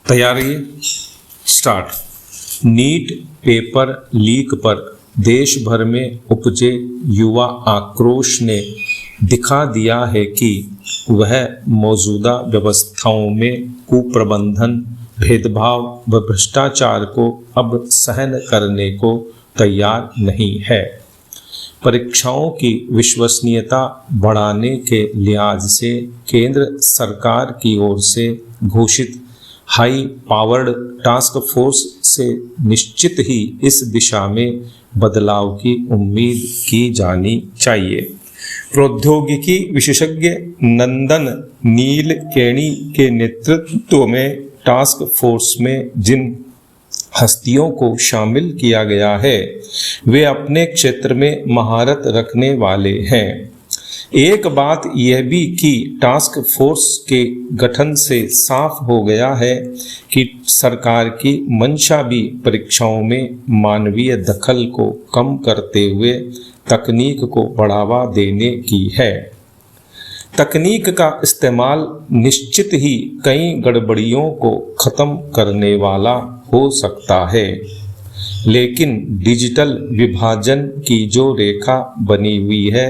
तैयारी start. NEET paper leak पर देश भर में उपजे युवा आक्रोश ने दिखा दिया है कि वह मौजूदा व्यवस्थाओं में कुप्रबंधन, भेदभाव व भ्रष्टाचार को अब सहन करने को तैयार नहीं है। परीक्षाओं की विश्वसनीयता बढ़ाने के लिहाज से केंद्र सरकार की ओर से घोषित हाई पावर्ड टास्क फोर्स से निश्चित ही इस दिशा में बदलाव की उम्मीद की जानी चाहिए। प्रौद्योगिकी विशेषज्ञ नंदन नीलकेणी के नेतृत्व में टास्क फोर्स में जिन हस्तियों को शामिल किया गया है वे अपने क्षेत्र में महारत रखने वाले हैं। एक बात यह भी कि टास्क फोर्स के गठन से साफ हो गया है कि सरकार की मंशा भी परीक्षाओं में मानवीय दखल को कम करते हुए तकनीक को बढ़ावा देने की है। तकनीक का इस्तेमाल निश्चित ही कई गड़बड़ियों को खत्म करने वाला हो सकता है, लेकिन डिजिटल विभाजन की जो रेखा बनी हुई है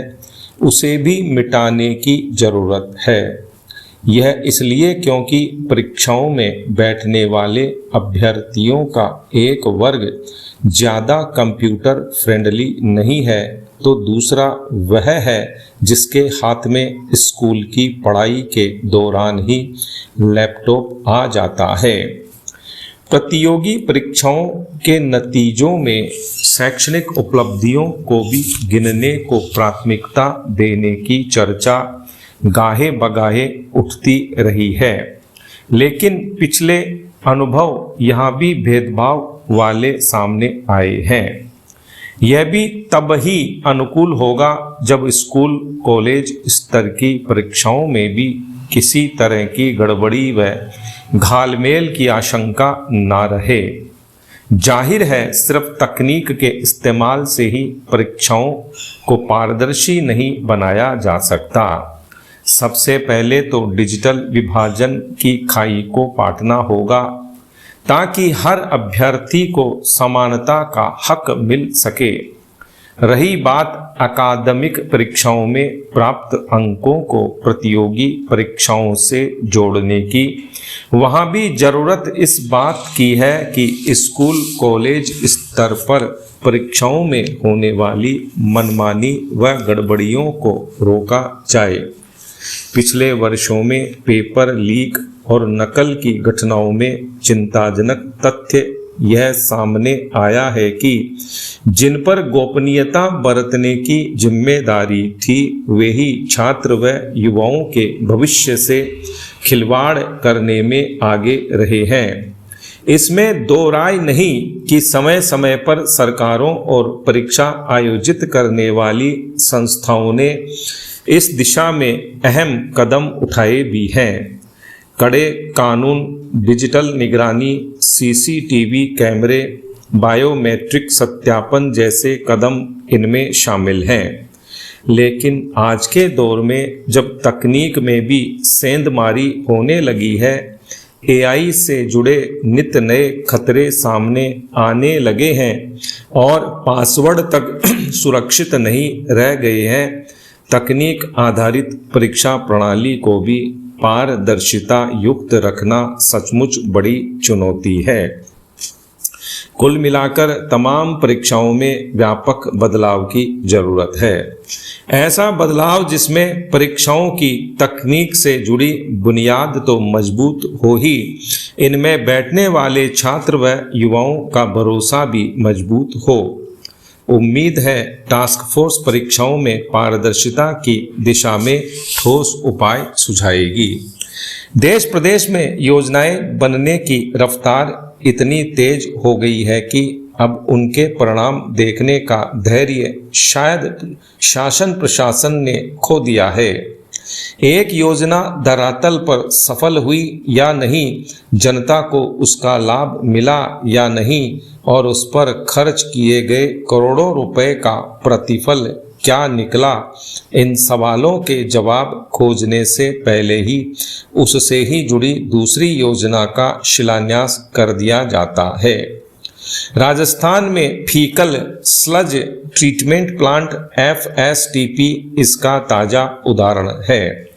उसे भी मिटाने की जरूरत है। यह इसलिए क्योंकि परीक्षाओं में बैठने वाले अभ्यर्थियों का एक वर्ग ज़्यादा कंप्यूटर फ्रेंडली नहीं है, तो दूसरा वह है जिसके हाथ में स्कूल की पढ़ाई के दौरान ही लैपटॉप आ जाता है। प्रतियोगी परीक्षाओं के नतीजों में शैक्षणिक उपलब्धियों को भी गिनने को प्राथमिकता देने की चर्चा गाहे बगाहे उठती रही है, लेकिन पिछले अनुभव यहाँ भी भेदभाव वाले सामने आए हैं। यह भी तब ही अनुकूल होगा जब स्कूल कॉलेज स्तर की परीक्षाओं में भी किसी तरह की गड़बड़ी व घालमेल की आशंका न रहे। जाहिर है सिर्फ तकनीक के इस्तेमाल से ही परीक्षाओं को पारदर्शी नहीं बनाया जा सकता। सबसे पहले तो डिजिटल विभाजन की खाई को पाटना होगा ताकि हर अभ्यर्थी को समानता का हक मिल सके। रही बात अकादमिक परीक्षाओं में प्राप्त अंकों को प्रतियोगी परीक्षाओं से जोड़ने की, वहाँ भी जरूरत इस बात की है कि स्कूल कॉलेज स्तर पर परीक्षाओं में होने वाली मनमानी व गड़बड़ियों को रोका जाए। पिछले वर्षों में पेपर लीक और नकल की घटनाओं में चिंताजनक तथ्य यह सामने आया है कि जिन पर गोपनीयता बरतने की जिम्मेदारी थी वे ही छात्र व युवाओं के भविष्य से खिलवाड़ करने में आगे रहे हैं। इसमें दो राय नहीं कि समय समय पर सरकारों और परीक्षा आयोजित करने वाली संस्थाओं ने इस दिशा में अहम कदम उठाए भी हैं। कड़े कानून, डिजिटल निगरानी, सीसीटीवी कैमरे, बायोमेट्रिक सत्यापन जैसे कदम इनमें शामिल हैं। लेकिन आज के दौर में जब तकनीक में भी सेंधमारी होने लगी है, एआई से जुड़े नित नए खतरे सामने आने लगे हैं और पासवर्ड तक सुरक्षित नहीं रह गए हैं, तकनीक आधारित परीक्षा प्रणाली को भी पारदर्शिता युक्त रखना सचमुच बड़ी चुनौती है। कुल मिलाकर तमाम परीक्षाओं में व्यापक बदलाव की जरूरत है। ऐसा बदलाव जिसमें परीक्षाओं की तकनीक से जुड़ी बुनियाद तो मजबूत हो ही, इनमें बैठने वाले छात्र व युवाओं का भरोसा भी मजबूत हो। उम्मीद है टास्क फोर्स परीक्षाओं में पारदर्शिता की दिशा में ठोस उपाय सुझाएगी। देश प्रदेश में योजनाएं बनने की रफ्तार इतनी तेज हो गई है कि अब उनके परिणाम देखने का धैर्य शायद शासन प्रशासन ने खो दिया है। एक योजना धरातल पर सफल हुई या नहीं, जनता को उसका लाभ मिला या नहीं और उस पर खर्च किए गए करोड़ों रुपए का प्रतिफल क्या निकला, इन सवालों के जवाब खोजने से पहले ही उससे ही जुड़ी दूसरी योजना का शिलान्यास कर दिया जाता है। राजस्थान में faecal sludge treatment plant FSTP इसका ताज़ा उदाहरण है।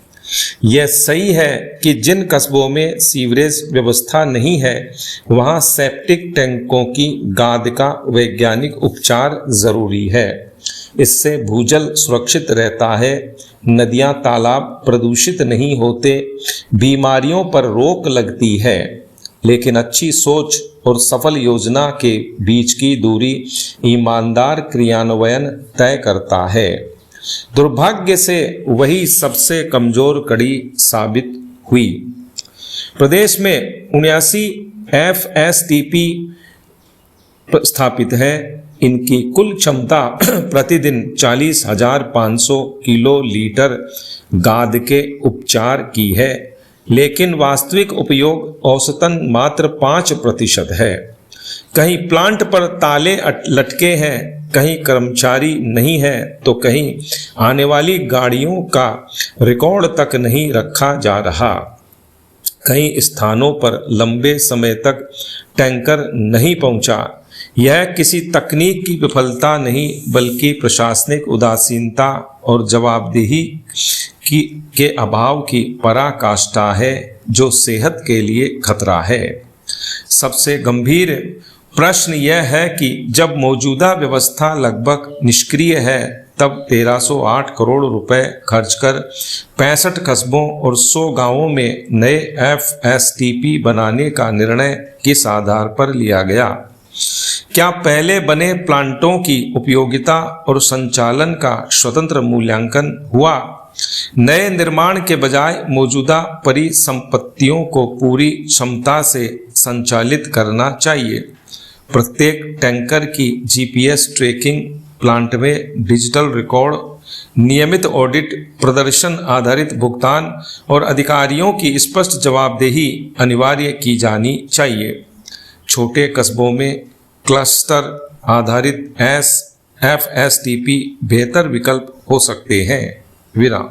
यह सही है कि जिन कस्बों में सीवरेज व्यवस्था नहीं है वहां सेप्टिक टैंकों की गाद का वैज्ञानिक उपचार जरूरी है। इससे भूजल सुरक्षित रहता है, नदियां तालाब प्रदूषित नहीं होते, बीमारियों पर रोक लगती है। लेकिन अच्छी सोच और सफल योजना के बीच की दूरी ईमानदार क्रियान्वयन तय करता है। दुर्भाग्य से वही सबसे कमजोर कड़ी साबित हुई। प्रदेश में 79 FSTP स्थापित है। इनकी कुल क्षमता प्रतिदिन 40,500 किलो लीटर गाद के उपचार की है, लेकिन वास्तविक उपयोग औसतन मात्र 5% है। कहीं प्लांट पर ताले लटके हैं, कहीं कर्मचारी नहीं है, तो कहीं आने वाली गाड़ियों का रिकॉर्ड तक नहीं रखा जा रहा। कई स्थानों पर लंबे समय तक टैंकर नहीं पहुंचा। यह किसी तकनीक की विफलता नहीं बल्कि प्रशासनिक उदासीनता और जवाबदेही के अभाव की पराकाष्ठा है, जो सेहत के लिए खतरा है। सबसे गंभीर प्रश्न यह है कि जब मौजूदा व्यवस्था लगभग निष्क्रिय है, तब 1308 करोड़ रुपए खर्च कर 65 कस्बों और 100 गांवों में नए FSTP बनाने का निर्णय किस आधार पर लिया गया? क्या पहले बने प्लांटों की उपयोगिता और संचालन का स्वतंत्र मूल्यांकन हुआ? नए निर्माण के बजाय मौजूदा परिसंपत्तियों को पूरी क्षमता से संचालित करना चाहिए। प्रत्येक टैंकर की GPS ट्रैकिंग, प्लांट में डिजिटल रिकॉर्ड, नियमित ऑडिट, प्रदर्शन आधारित भुगतान और अधिकारियों की स्पष्ट जवाबदेही अनिवार्य की जानी चाहिए। छोटे कस्बों में क्लस्टर आधारित FSTP बेहतर विकल्प हो सकते हैं। विराम।